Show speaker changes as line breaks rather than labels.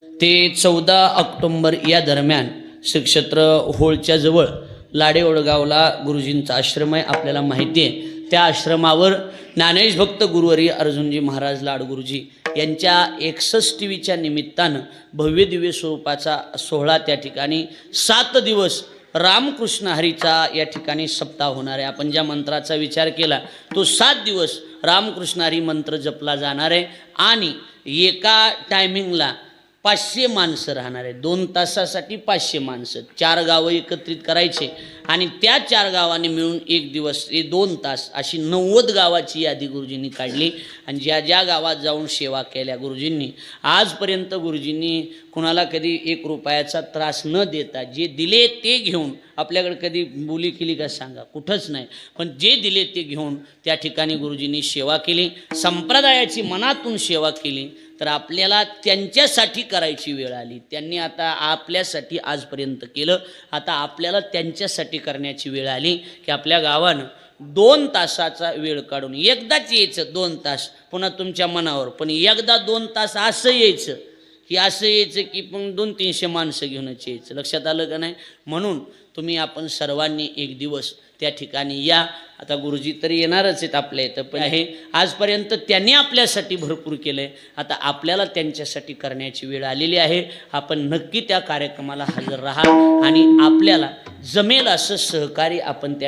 ते 14 ऑक्टोंबर या दरम्यान श्री क्षेत्र होळच्या जवळ लाडेवडगावला गुरुजींचा आश्रम आहे, आपल्याला माहिती आहे। त्या आश्रमावर ज्ञानेश भक्त गुरुवर्य अर्जुनजी महाराज लाडगुरुजी यांच्या 61वीच्या निमित्तानं भव्य दिव्य स्वरूपाचा सोहळा त्या ठिकाणी 7 दिवस रामकृष्ण हरीचा या ठिकाणी सप्ताह होणार आहे। आपण ज्या मंत्राचा विचार केला तो 7 दिवस रामकृष्ण हरी मंत्र जपला जाणार आहे आणि एका टायमिंगला 500 माणसं राहणार आहे। 2 तासासाठी 500 माणसं, 4 गावं एकत्रित करायचे आणि त्या 4 गावांनी मिळून 1 दिवस 2 तास अशी 90 गावाची यादी गुरुजींनी काढली आणि ज्या ज्या गावात जाऊन सेवा केल्या गुरुजींनी आजपर्यंत गुरुजींनी कुणाला कधी 1 रुपयाचा त्रास न देता जे दिले ते घेऊन, आपल्याकडे कधी बोली केली का सांगा, कुठंच नाही, पण जे दिले ते घेऊन त्या ठिकाणी गुरुजींनी सेवा केली, संप्रदायाची मनातून सेवा केली। तर आपल्याला त्यांच्यासाठी करायची वेळ आली। त्यांनी आता आपल्यासाठी आजपर्यंत केलं, आता आपल्याला त्यांच्यासाठी करण्याची वेळ आली की आपल्या गावानं 2 तासाचा वेळ काढून एकदाच यायचं, 2 तास पुन्हा तुमच्या मनावर, पण एकदा 2 तास असं यायचं की पण 200-300 माणसं घेऊनच यायचं। लक्षात आलं का नाही? म्हणून तुम्ही आपण सर्वांनी 1 दिवस त्या ठिकाणी या। आता गुरुजी तरी येणारच आहेत आपल्या इथं, पण आहे आजपर्यंत त्यांनी आपल्यासाठी भरपूर केलं आहे, आता आपल्याला त्यांच्यासाठी करण्याची वेळ आलेली आहे। आपण नक्की त्या कार्यक्रमाला हजर राहा आणि आपल्याला जमेल असं सहकार्य आपण त्या